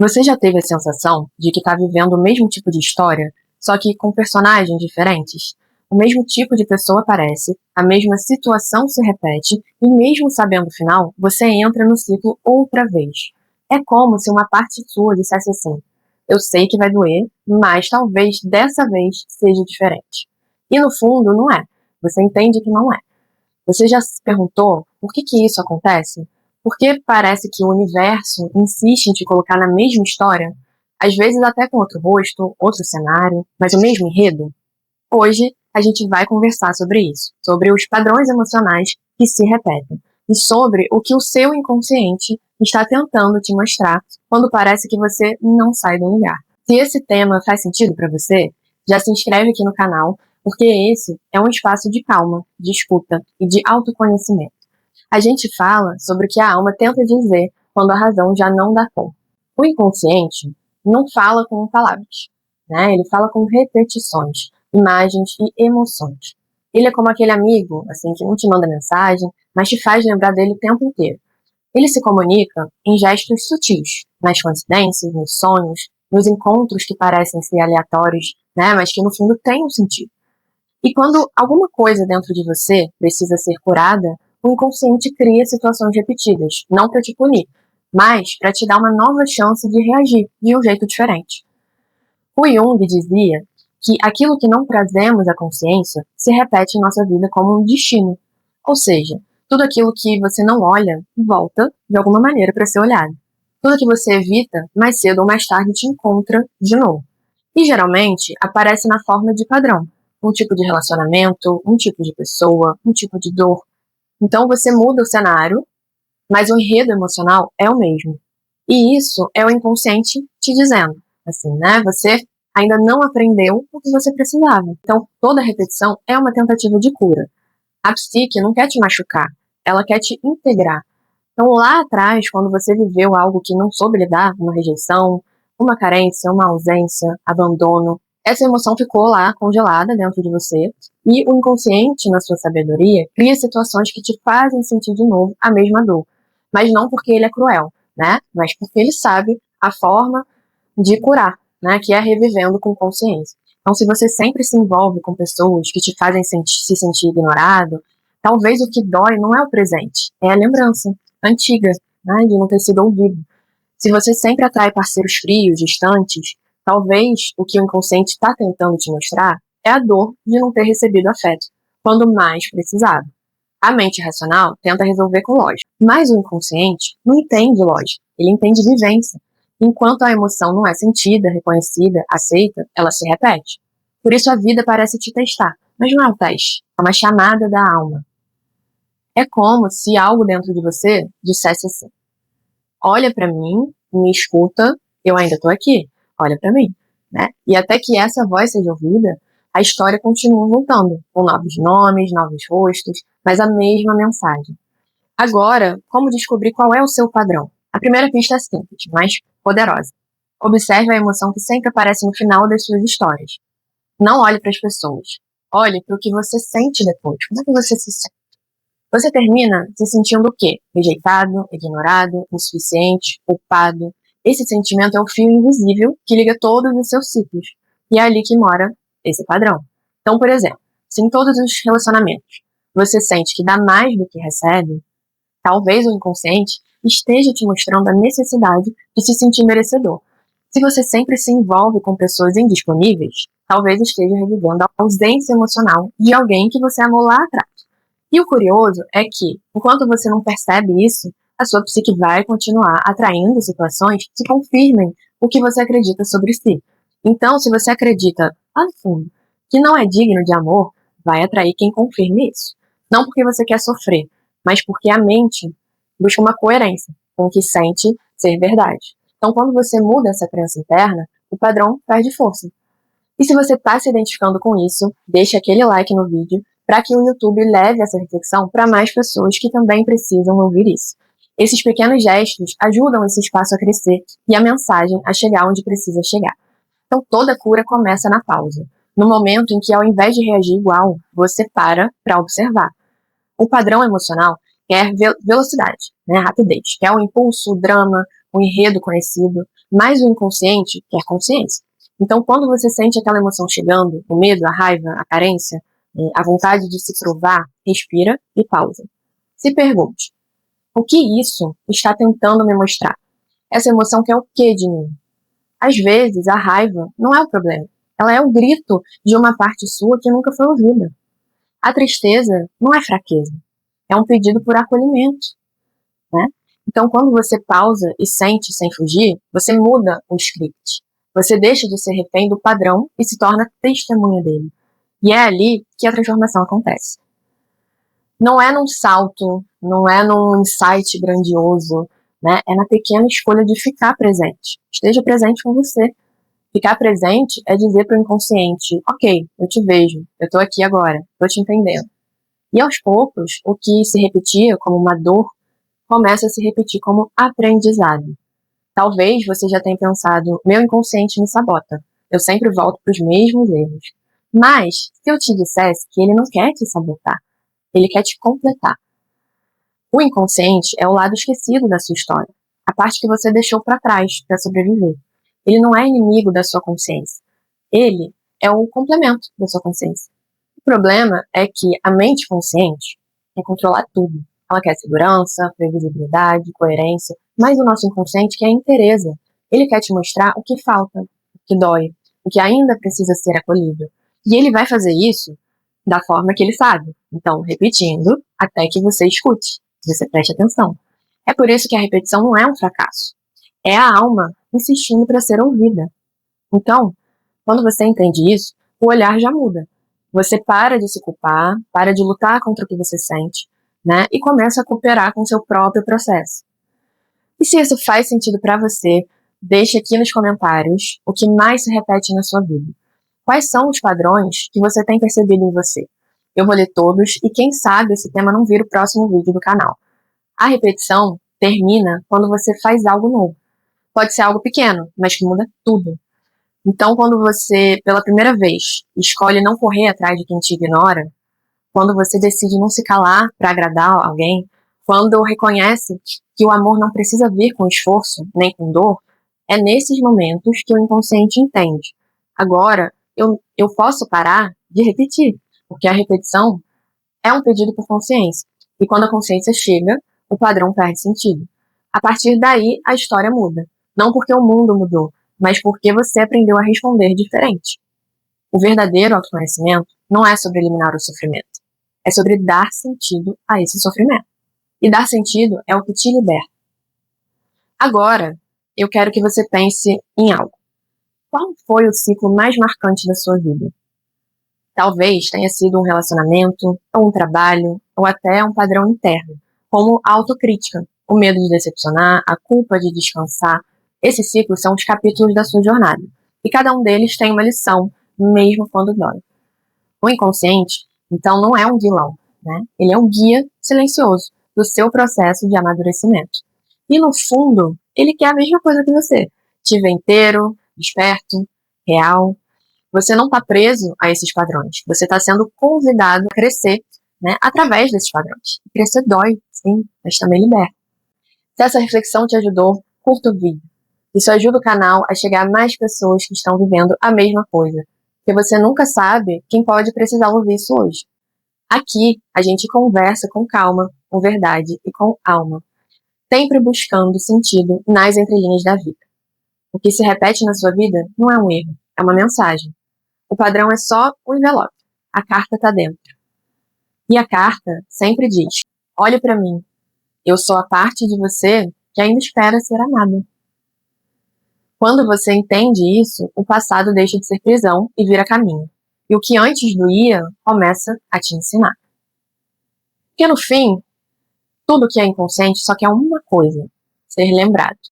Você já teve a sensação de que está vivendo o mesmo tipo de história, só que com personagens diferentes? O mesmo tipo de pessoa aparece, a mesma situação se repete, e mesmo sabendo o final, você entra no ciclo outra vez. É como se uma parte sua dissesse assim: eu sei que vai doer, mas talvez dessa vez seja diferente. E no fundo, não é. Você entende que não é. Você já se perguntou por que isso acontece? Por que parece que o universo insiste em te colocar na mesma história? Às vezes até com outro rosto, outro cenário, mas o mesmo enredo? Hoje a gente vai conversar sobre isso, sobre os padrões emocionais que se repetem e sobre o que o seu inconsciente está tentando te mostrar quando parece que você não sai do lugar. Se esse tema faz sentido para você, já se inscreve aqui no canal, porque esse é um espaço de calma, de escuta e de autoconhecimento. A gente fala sobre o que a alma tenta dizer quando a razão já não dá conta. O inconsciente não fala com palavras, né? Ele fala com repetições, imagens e emoções. Ele é como aquele amigo, assim, que não te manda mensagem, mas te faz lembrar dele o tempo inteiro. Ele se comunica em gestos sutis, nas coincidências, nos sonhos, nos encontros que parecem ser aleatórios, né? Mas que no fundo têm um sentido. E quando alguma coisa dentro de você precisa ser curada, o inconsciente cria situações repetidas, não para te punir, mas para te dar uma nova chance de reagir de um jeito diferente. O Jung dizia que aquilo que não trazemos à consciência se repete em nossa vida como um destino. Ou seja, tudo aquilo que você não olha volta de alguma maneira para ser olhado. Tudo que você evita, mais cedo ou mais tarde te encontra de novo. E geralmente aparece na forma de padrão. Um tipo de relacionamento, um tipo de pessoa, um tipo de dor. Então você muda o cenário, mas o enredo emocional é o mesmo. E isso é o inconsciente te dizendo, assim, né? Você ainda não aprendeu o que você precisava. Então toda repetição é uma tentativa de cura. A psique não quer te machucar, ela quer te integrar. Então lá atrás, quando você viveu algo que não soube lidar, uma rejeição, uma carência, uma ausência, abandono, essa emoção ficou lá congelada dentro de você e o inconsciente, na sua sabedoria, cria situações que te fazem sentir de novo a mesma dor. Mas não porque ele é cruel, né? Mas porque ele sabe a forma de curar, né? Que é revivendo com consciência. Então, se você sempre se envolve com pessoas que te fazem se sentir ignorado, talvez o que dói não é o presente, é a lembrança antiga, né? De não ter sido ouvido. Se você sempre atrai parceiros frios, distantes, talvez o que o inconsciente está tentando te mostrar é a dor de não ter recebido afeto, quando mais precisava. A mente racional tenta resolver com lógica, mas o inconsciente não entende lógica, ele entende vivência. Enquanto a emoção não é sentida, reconhecida, aceita, ela se repete. Por isso a vida parece te testar, mas não é um teste, é uma chamada da alma. É como se algo dentro de você dissesse assim: olha para mim, me escuta, eu ainda tô aqui, olha para mim, né? E até que essa voz seja ouvida, a história continua voltando, com novos nomes, novos rostos, mas a mesma mensagem. Agora, como descobrir qual é o seu padrão? A primeira pista é simples, mas poderosa. Observe a emoção que sempre aparece no final das suas histórias. Não olhe para as pessoas. Olhe para o que você sente depois. Como é que você se sente? Você termina se sentindo o quê? Rejeitado, ignorado, insuficiente, culpado. Esse sentimento é o fio invisível que liga todos os seus ciclos. E é ali que mora esse padrão. Então, por exemplo, se em todos os relacionamentos você sente que dá mais do que recebe, talvez o inconsciente esteja te mostrando a necessidade de se sentir merecedor. Se você sempre se envolve com pessoas indisponíveis, talvez esteja revivendo a ausência emocional de alguém que você amou lá atrás. E o curioso é que, enquanto você não percebe isso, a sua psique vai continuar atraindo situações que confirmem o que você acredita sobre si. Então, se você acredita, lá no fundo, que não é digno de amor, vai atrair quem confirme isso. Não porque você quer sofrer, mas porque a mente busca uma coerência com o que sente ser verdade. Então, quando você muda essa crença interna, o padrão perde força. E se você está se identificando com isso, deixe aquele like no vídeo para que o YouTube leve essa reflexão para mais pessoas que também precisam ouvir isso. Esses pequenos gestos ajudam esse espaço a crescer e a mensagem a chegar onde precisa chegar. Então toda cura começa na pausa, no momento em que, ao invés de reagir igual, você para observar. O padrão emocional quer velocidade, né, rapidez, quer o impulso, o drama, o enredo conhecido, mas o inconsciente quer consciência. Então, quando você sente aquela emoção chegando, o medo, a raiva, a carência, a vontade de se provar, respira e pausa. Se pergunte, o que isso está tentando me mostrar? Essa emoção quer o que de mim? Às vezes, a raiva não é o problema. Ela é o grito de uma parte sua que nunca foi ouvida. A tristeza não é fraqueza. É um pedido por acolhimento, né? Então, quando você pausa e sente sem fugir, você muda o script. Você deixa de ser refém do padrão e se torna testemunha dele. E é ali que a transformação acontece. Não é num salto, não é num insight grandioso, né? É na pequena escolha de ficar presente. Esteja presente com você. Ficar presente é dizer para o inconsciente, ok, eu te vejo, eu estou aqui agora, estou te entendendo. E aos poucos, o que se repetia como uma dor começa a se repetir como aprendizado. Talvez você já tenha pensado, meu inconsciente me sabota, eu sempre volto para os mesmos erros. Mas, se eu te dissesse que ele não quer te sabotar, ele quer te completar. O inconsciente é o lado esquecido da sua história, a parte que você deixou para trás para sobreviver. Ele não é inimigo da sua consciência. Ele é o complemento da sua consciência. O problema é que a mente consciente quer controlar tudo. Ela quer segurança, previsibilidade, coerência, mas o nosso inconsciente quer inteireza. Ele quer te mostrar o que falta, o que dói, o que ainda precisa ser acolhido. E ele vai fazer isso da forma que ele sabe. Então, repetindo, até que você escute, que você preste atenção. É por isso que a repetição não é um fracasso. É a alma insistindo para ser ouvida. Então, quando você entende isso, o olhar já muda. Você para de se culpar, para de lutar contra o que você sente, né? E começa a cooperar com o seu próprio processo. E se isso faz sentido para você, deixe aqui nos comentários o que mais se repete na sua vida. Quais são os padrões que você tem percebido em você? Eu vou ler todos e quem sabe esse tema não vira o próximo vídeo do canal. A repetição termina quando você faz algo novo. Pode ser algo pequeno, mas que muda tudo. Então, quando você, pela primeira vez, escolhe não correr atrás de quem te ignora, quando você decide não se calar para agradar alguém, quando reconhece que o amor não precisa vir com esforço, nem com dor, é nesses momentos que o inconsciente entende. Agora, eu posso parar de repetir, porque a repetição é um pedido por consciência. E quando a consciência chega, o padrão perde sentido. A partir daí, a história muda. Não porque o mundo mudou, mas porque você aprendeu a responder diferente. O verdadeiro autoconhecimento não é sobre eliminar o sofrimento. É sobre dar sentido a esse sofrimento. E dar sentido é o que te liberta. Agora, eu quero que você pense em algo. Qual foi o ciclo mais marcante da sua vida? Talvez tenha sido um relacionamento, ou um trabalho, ou até um padrão interno, como a autocrítica, o medo de decepcionar, a culpa de descansar. Esses ciclos são os capítulos da sua jornada, e cada um deles tem uma lição, mesmo quando dói. O inconsciente, então, não é um vilão, né? Ele é um guia silencioso do seu processo de amadurecimento. E, no fundo, ele quer a mesma coisa que você. Te ver inteiro, desperto, real. Você não está preso a esses padrões. Você está sendo convidado a crescer, né, através desses padrões. Crescer dói, sim, mas também liberta. Se essa reflexão te ajudou, curta o vídeo. Isso ajuda o canal a chegar a mais pessoas que estão vivendo a mesma coisa. Porque você nunca sabe quem pode precisar ouvir isso hoje. Aqui, a gente conversa com calma, com verdade e com alma. Sempre buscando sentido nas entrelinhas da vida. O que se repete na sua vida não é um erro, é uma mensagem. O padrão é só o envelope. A carta está dentro. E a carta sempre diz, olhe para mim. Eu sou a parte de você que ainda espera ser amada. Quando você entende isso, o passado deixa de ser prisão e vira caminho. E o que antes doía, começa a te ensinar. Porque no fim, tudo que é inconsciente só quer uma coisa, ser lembrado.